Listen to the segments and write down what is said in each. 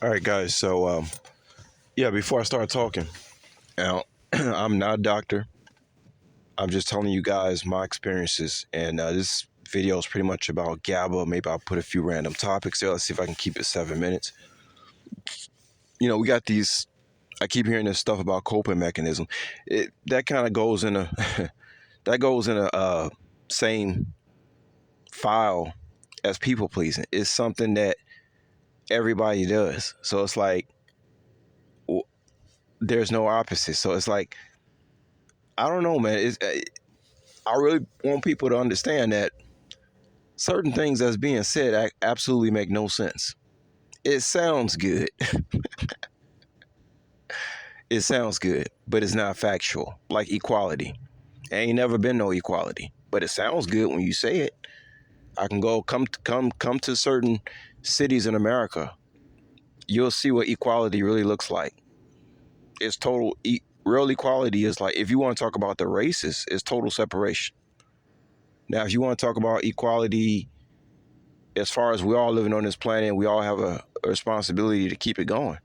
All right, guys. So, yeah, before I start talking, now, I'm not a doctor. I'm just telling you guys my experiences, and this video is pretty much about Gaba. Maybe I'll put a few random topics there. Let's see if I can keep it 7 minutes. We got these. I keep hearing this stuff about coping mechanism. That kind of goes in a that goes in a same file as people pleasing. It's something that everybody does. So it's like there's no opposite. So it's like I don't know, man. I really want people to understand that certain things that's being said absolutely make no sense. It sounds good. It sounds good, but it's not factual. Like equality. Ain't never been no equality, but it sounds good when you say it. I can go come to certain cities in America. You'll see what equality really looks like. It's real equality is like if you want to talk about the races, it's total separation. Now, if you want to talk about equality as far as we all living on this planet, we all have a responsibility to keep it going.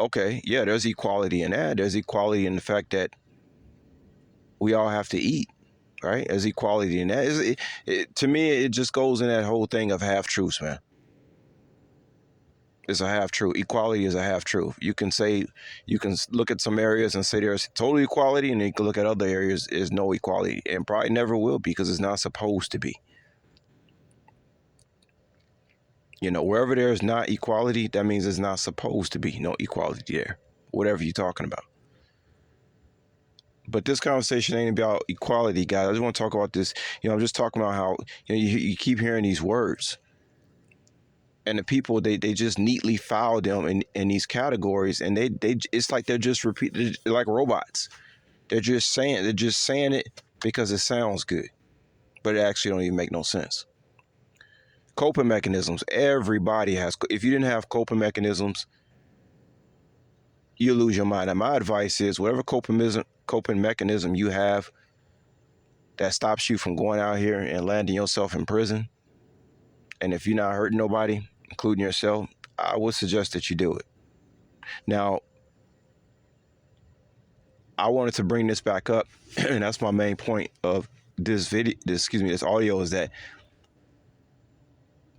Okay, yeah, there's equality in that. There's equality in the fact that we all have to eat, right? There's equality in that. To me, it just goes in that whole thing of half truths, man. It's a half truth. Equality is a half truth. You can look at some areas and say there's total equality, and then you can look at other areas there's no equality, and probably never will be because it's not supposed to be. Wherever there's not equality, that means it's not supposed to be no equality there, whatever you're talking about. But this conversation ain't about equality, guys. I just want to talk about this. I'm just talking about how you keep hearing these words, and the people they just neatly file them in these categories, and they it's like they're just repeating like robots. They're just saying it because it sounds good, but it actually don't even make no sense. Coping mechanisms. Everybody has. If you didn't have coping mechanisms, you lose your mind. And my advice is whatever coping mechanism you have that stops you from going out here and landing yourself in prison, and if you're not hurting nobody, including yourself, I would suggest that you do it. Now, I wanted to bring this back up, and that's my main point of this video. This audio is that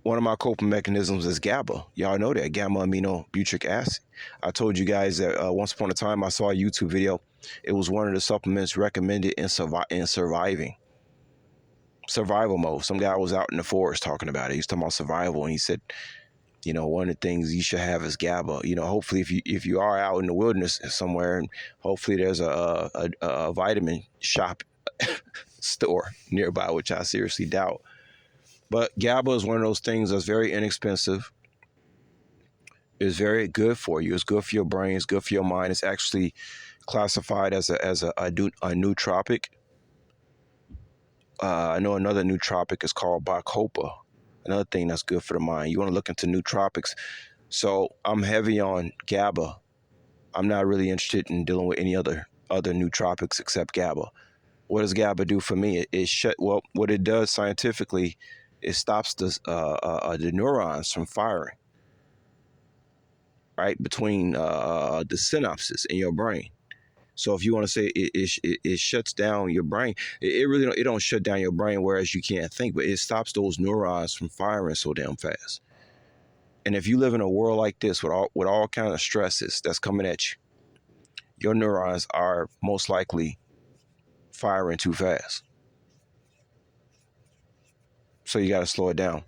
one of my coping mechanisms is Gaba. Y'all know that, gamma amino butyric acid. I told you guys that once upon a time I saw a YouTube video. It was one of the supplements recommended in surviving. Survival mode. Some guy was out in the forest talking about it. He was talking about survival, and he said, one of the things you should have is Gaba. Hopefully if you are out in the wilderness somewhere, and hopefully there's a vitamin shop store nearby, which I seriously doubt. But Gaba is one of those things that's very inexpensive. It's very good for you. It's good for your brain. It's good for your mind. It's actually classified as a nootropic. I know another nootropic is called Bacopa. Another thing that's good for the mind. You want to look into nootropics. So I'm heavy on Gaba. I'm not really interested in dealing with any other nootropics except Gaba. What does Gaba do for me? What it does scientifically, it stops the neurons from firing, right, between the synapses in your brain. So if you want to say it shuts down your brain, it really don't shut down your brain, whereas you can't think, but it stops those neurons from firing so damn fast. And if you live in a world like this with all kind of stresses that's coming at you, your neurons are most likely firing too fast. So you got to slow it down.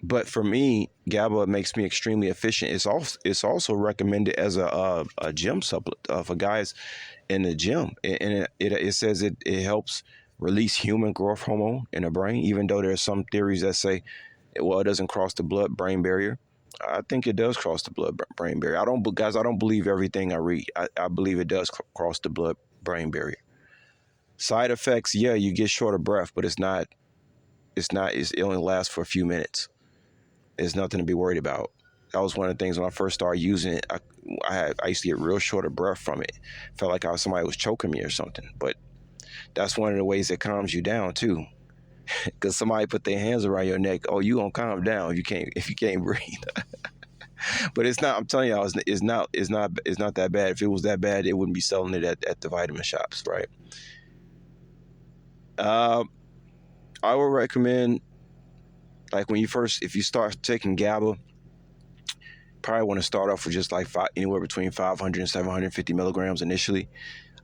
But for me, Gaba makes me extremely efficient. It's also recommended as a gym supplement for guys in the gym, and it says it helps release human growth hormone in the brain. Even though there's some theories that say, well, it doesn't cross the blood-brain barrier. I think it does cross the blood-brain barrier. I don't believe everything I read. I believe it does cross the blood-brain barrier. Side effects, yeah, you get short of breath, but it only lasts for a few minutes. There's nothing to be worried about. That was one of the things when I first started using it. I used to get real short of breath from it. Felt like somebody was choking me or something. But that's one of the ways it calms you down too. because somebody put their hands around your neck. Oh, you gonna calm down if you can't breathe. But it's not. I'm telling y'all, it's not that bad. If it was that bad, it wouldn't be selling it at the vitamin shops, right? Uh, I would recommend, like, if you start taking GABA, probably want to start off with just like anywhere between 500 and 750 milligrams initially.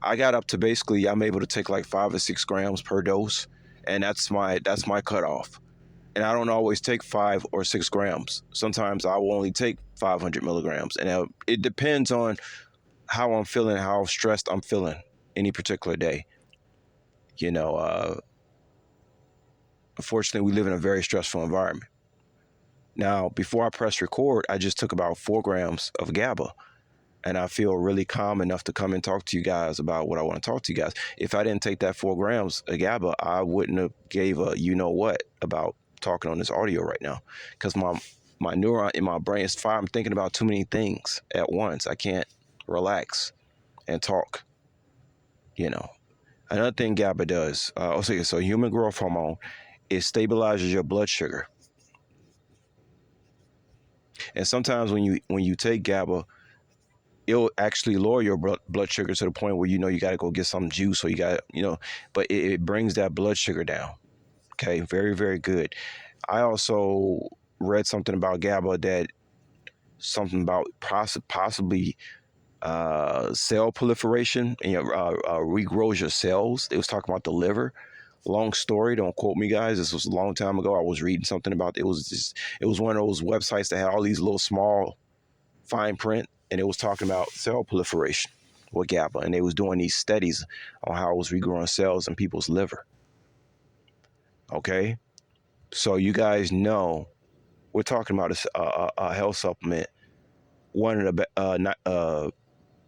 I got up to basically, I'm able to take like 5 or 6 grams per dose, and that's my cutoff. And I don't always take 5 or 6 grams. Sometimes I will only take 500 milligrams, and it depends on how I'm feeling, how stressed I'm feeling any particular day. You know, unfortunately, we live in a very stressful environment. Now, before I press record, I just took about 4 grams of GABA, and I feel really calm enough to come and talk to you guys about what I want to talk to you guys. If I didn't take that 4 grams of GABA, I wouldn't have gave a you know what about talking on this audio right now, because my neuron in my brain is fire. I'm thinking about too many things at once. I can't relax and talk. You know, another thing GABA does. So human growth hormone, it stabilizes your blood sugar. And sometimes when you take GABA, it'll actually lower your blood sugar to the point where you got to go get some juice, or you got but it brings that blood sugar down. Okay, very very good. I also read something about GABA, that something about possibly cell proliferation, and regrows your cells. It was talking about the liver. Long story, don't quote me, guys. This was a long time ago. I was reading something about it. It was one of those websites that had all these little small fine print, and it was talking about cell proliferation with GABA, and they was doing these studies on how it was regrowing cells in people's liver. Okay, so you guys know we're talking about a health supplement. One of the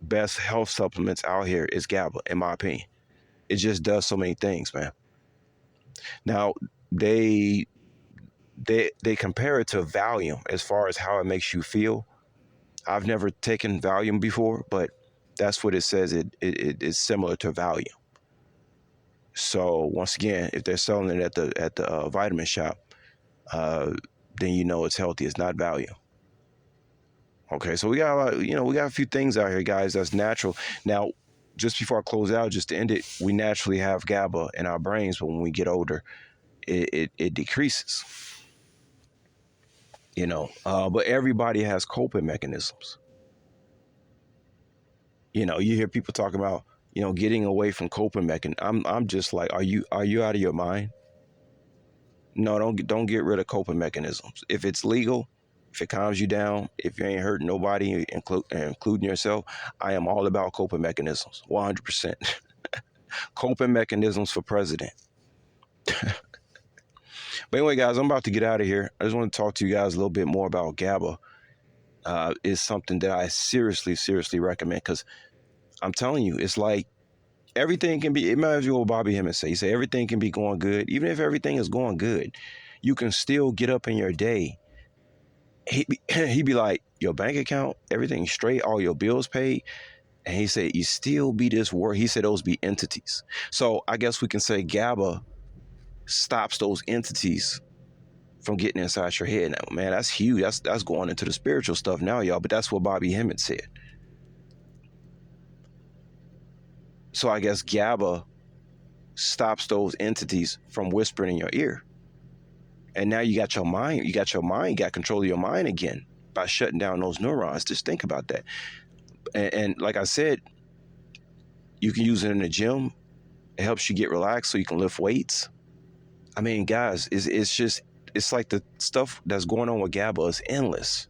best health supplements out here is GABA, in my opinion. It just does so many things, man. Now they compare it to Valium as far as how it makes you feel. I've never taken Valium before, but that's what it says. It is similar to Valium. So once again, if they're selling it at the vitamin shop, then you know it's healthy. It's not Valium. Okay, so we got we got a few things out here, guys, that's natural. Now, just before I close out, just to end it, we naturally have GABA in our brains, but when we get older, it decreases. But everybody has coping mechanisms. You hear people talking about getting away from coping mechanisms. I'm just like, are you out of your mind? No, don't get rid of coping mechanisms. If it's legal, if it calms you down, if you ain't hurting nobody, including yourself, I am all about coping mechanisms, 100%. Coping mechanisms for president. But anyway, guys, I'm about to get out of here. I just want to talk to you guys a little bit more about GABA. Is something that I seriously, seriously recommend, because I'm telling you, it's like everything can be. It reminds me of what Bobby Hemmett say. He say everything can be going good, even if everything is going good. You can still get up in your day. He be like, your bank account, everything straight, all your bills paid. And he said, you still be this word. He said those be entities. So I guess we can say GABA stops those entities from getting inside your head. Now, man, that's huge. That's going into the spiritual stuff now, y'all. But that's what Bobby Hemmett said. So I guess GABA stops those entities from whispering in your ear. And now you got your mind. You got control of your mind again by shutting down those neurons. Just think about that. And like I said, you can use it in the gym. It helps you get relaxed so you can lift weights. I mean, guys, it's like the stuff that's going on with GABA is endless.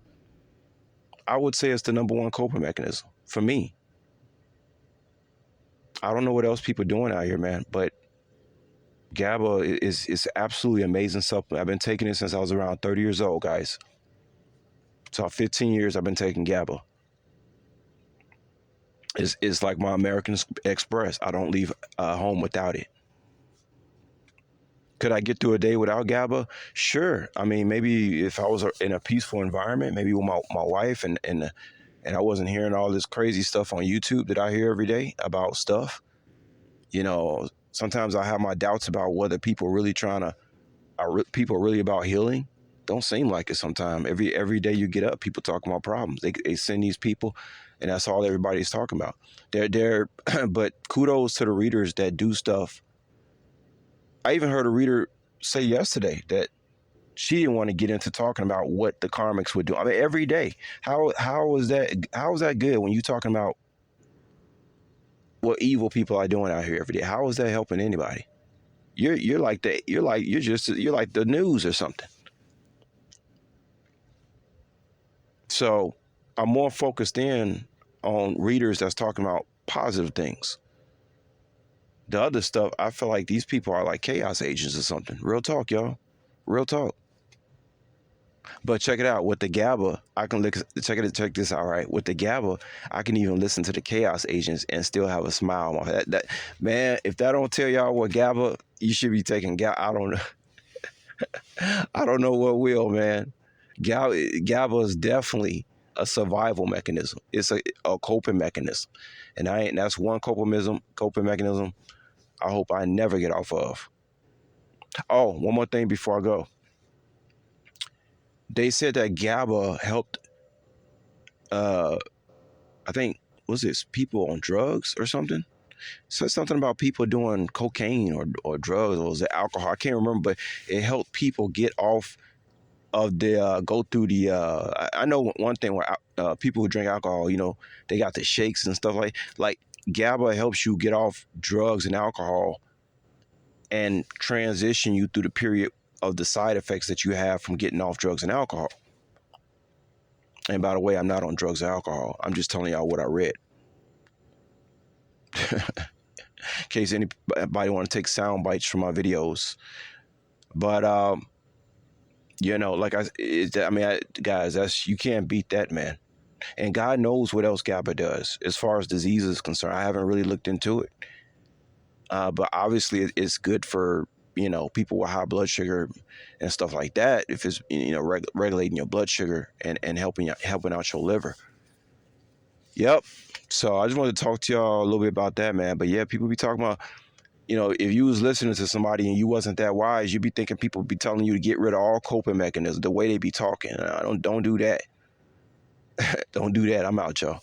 I would say it's the number one coping mechanism for me. I don't know what else people are doing out here, man, but GABA is absolutely amazing supplement. I've been taking it since I was around 30 years old, guys. So 15 years I've been taking GABA. It's like my American Express. I don't leave home without it. Could I get through a day without GABA? Sure. I mean, maybe if I was in a peaceful environment, maybe with my wife, and I wasn't hearing all this crazy stuff on YouTube that I hear every day about stuff. Sometimes I have my doubts about whether people really trying to people really about healing? Don't seem like it sometimes. Every day you get up, people talking about problems. They send these people, and that's all everybody's talking about. They're but kudos to the readers that do stuff. I even heard a reader say yesterday that she didn't want to get into talking about what the karmics would do. I mean, every day. How is that good when you're talking about what evil people are doing out here every day? How is that helping anybody? You're like that. You're like the news or something. So I'm more focused in on readers that's talking about positive things. The other stuff, I feel like these people are like chaos agents or something. Real talk, y'all. Real talk. But check it out. With the Gaba, I can look. Check this out. Right. With the Gaba, I can even listen to the chaos agents and still have a smile on my head. That man, if that don't tell y'all what Gaba, you should be taking Gaba. I don't know. I don't know what will, man. GABA is definitely a survival mechanism. It's a coping mechanism, and that's one coping mechanism. I hope I never get off of. Oh, one more thing before I go. They said that GABA helped. Uh, I think was this people on drugs or something. Said something about people doing cocaine or drugs or was it alcohol? I can't remember, but it helped people get off of the go through the I know one thing where people who drink alcohol, they got the shakes and stuff like GABA helps you get off drugs and alcohol and transition you through the period of the side effects that you have from getting off drugs and alcohol. And by the way, I'm not on drugs or alcohol. I'm just telling y'all what I read. In case anybody want to take sound bites from my videos. But guys, that's you can't beat that, man. And God knows what else GABA does as far as disease is concerned. I haven't really looked into it. But obviously it's good for, people with high blood sugar and stuff like that. If it's, regulating your blood sugar and helping out your liver. Yep. So I just wanted to talk to y'all a little bit about that, man. But yeah, people be talking about, if you was listening to somebody and you wasn't that wise, you'd be thinking people be telling you to get rid of all coping mechanisms, the way they be talking. Don't do that. Don't do that. I'm out, y'all.